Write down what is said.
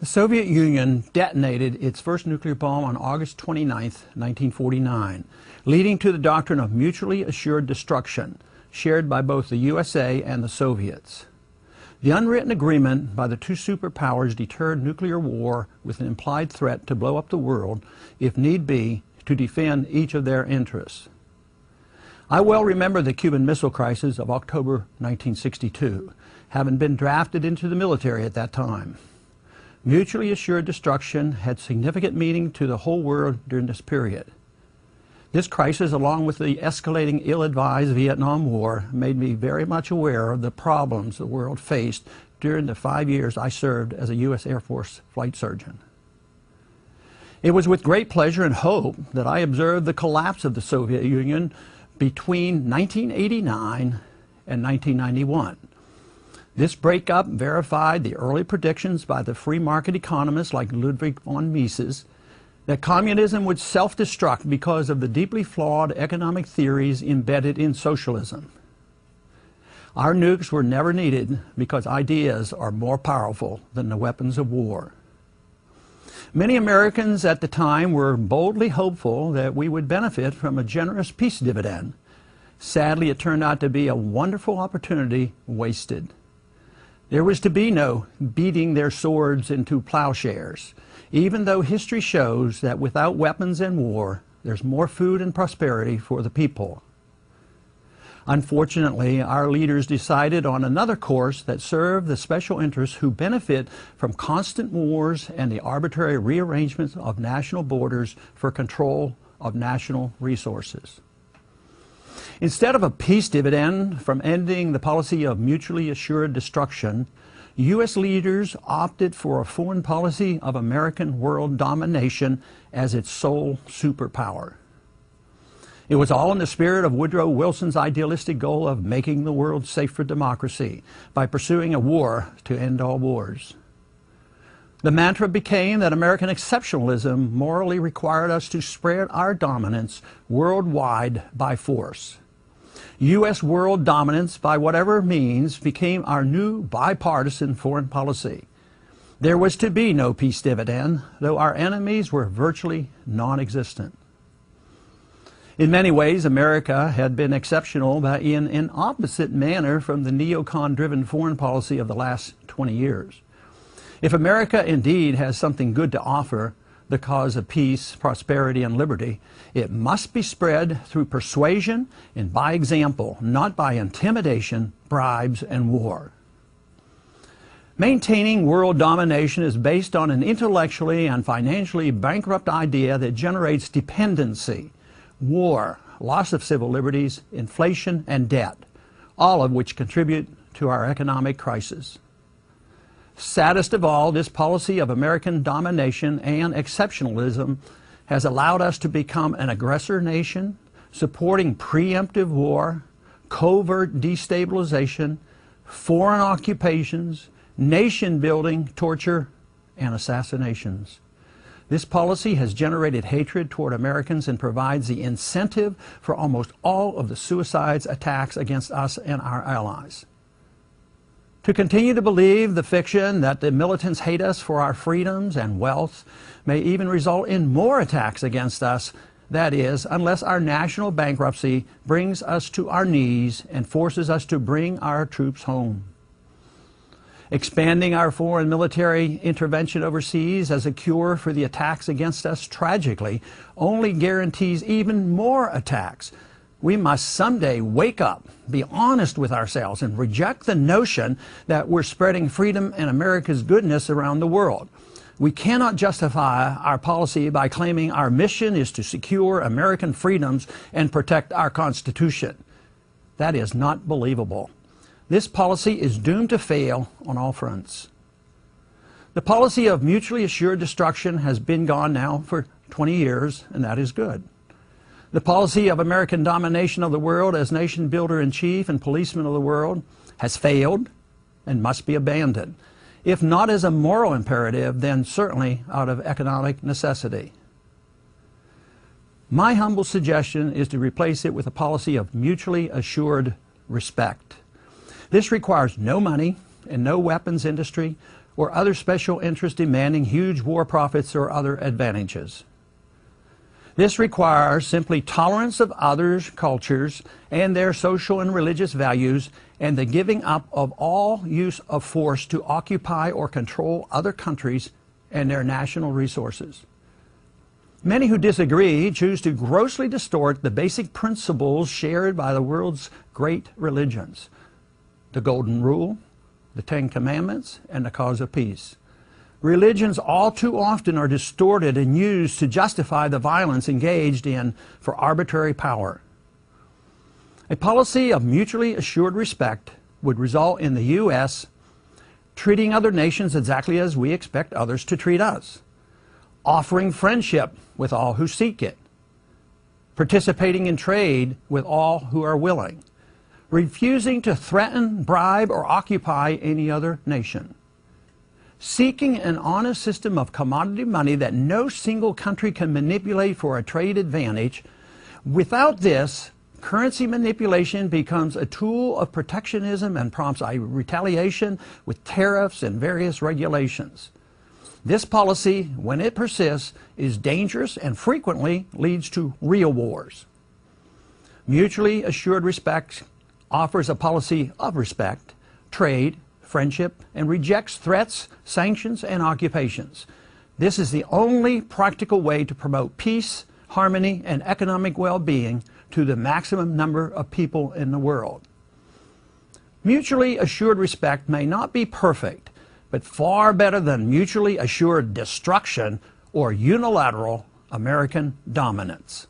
The Soviet Union detonated its first nuclear bomb on August 29, 1949, leading to the doctrine of mutually assured destruction, shared by both the USA and the Soviets. The unwritten agreement by the two superpowers deterred nuclear war with an implied threat to blow up the world, if need be, to defend each of their interests. I well remember the Cuban Missile Crisis of October 1962, having been drafted into the military at that time. Mutually assured destruction had significant meaning to the whole world during this period. This crisis, along with the escalating ill-advised Vietnam War, made me very much aware of the problems the world faced during the 5 years I served as a U.S. Air Force flight surgeon. It was with great pleasure and hope that I observed the collapse of the Soviet Union between 1989 and 1991. This breakup verified the early predictions by the free market economists like Ludwig von Mises that communism would self-destruct because of the deeply flawed economic theories embedded in socialism. Our nukes were never needed because ideas are more powerful than the weapons of war. Many Americans at the time were boldly hopeful that we would benefit from a generous peace dividend. Sadly, it turned out to be a wonderful opportunity wasted. There was to be no beating their swords into plowshares, even though history shows that without weapons and war, there's more food and prosperity for the people. Unfortunately, our leaders decided on another course that served the special interests who benefit from constant wars and the arbitrary rearrangements of national borders for control of national resources. Instead of a peace dividend from ending the policy of mutually assured destruction, U.S. leaders opted for a foreign policy of American world domination as its sole superpower. It was all in the spirit of Woodrow Wilson's idealistic goal of making the world safe for democracy by pursuing a war to end all wars. The mantra became that American exceptionalism morally required us to spread our dominance worldwide by force. U.S. world dominance, by whatever means, became our new bipartisan foreign policy. There was to be no peace dividend, though our enemies were virtually non-existent. In many ways, America had been exceptional in an opposite manner from the neocon-driven foreign policy of the last 20 years. If America indeed has something good to offer, the cause of peace, prosperity, and liberty, it must be spread through persuasion and by example, not by intimidation, bribes, and war. Maintaining world domination is based on an intellectually and financially bankrupt idea that generates dependency, war, loss of civil liberties, inflation, and debt, all of which contribute to our economic crisis. Saddest of all, this policy of American domination and exceptionalism has allowed us to become an aggressor nation, supporting preemptive war, covert destabilization, foreign occupations, nation-building, torture, and assassinations. This policy has generated hatred toward Americans and provides the incentive for almost all of the suicides attacks against us and our allies. To continue to believe the fiction that the militants hate us for our freedoms and wealth may even result in more attacks against us, that is, unless our national bankruptcy brings us to our knees and forces us to bring our troops home. Expanding our foreign military intervention overseas as a cure for the attacks against us tragically only guarantees even more attacks. We must someday wake up, be honest with ourselves, and reject the notion that we're spreading freedom and America's goodness around the world. We cannot justify our policy by claiming our mission is to secure American freedoms and protect our Constitution. That is not believable. This policy is doomed to fail on all fronts. The policy of mutually assured destruction has been gone now for 20 years, and that is good. The policy of American domination of the world as nation builder in chief and policeman of the world has failed and must be abandoned. If not as a moral imperative, then certainly out of economic necessity. My humble suggestion is to replace it with a policy of mutually assured respect. This requires no money and no weapons industry or other special interests demanding huge war profits or other advantages. This requires simply tolerance of others' cultures and their social and religious values, and the giving up of all use of force to occupy or control other countries and their national resources. Many who disagree choose to grossly distort the basic principles shared by the world's great religions: the Golden Rule, the Ten Commandments, and the cause of peace. Religions all too often are distorted and used to justify the violence engaged in for arbitrary power. A policy of mutually assured respect would result in the U.S. treating other nations exactly as we expect others to treat us, offering friendship with all who seek it, participating in trade with all who are willing, refusing to threaten, bribe, or occupy any other nation, seeking an honest system of commodity money that no single country can manipulate for a trade advantage. Without this, currency manipulation becomes a tool of protectionism and prompts a retaliation with tariffs and various regulations. This policy, when it persists, is dangerous and frequently leads to real wars. Mutually assured respect offers a policy of respect, trade, friendship, and rejects threats, sanctions, and occupations. This is the only practical way to promote peace, harmony, and economic well-being to the maximum number of people in the world. Mutually assured respect may not be perfect, but far better than mutually assured destruction or unilateral American dominance.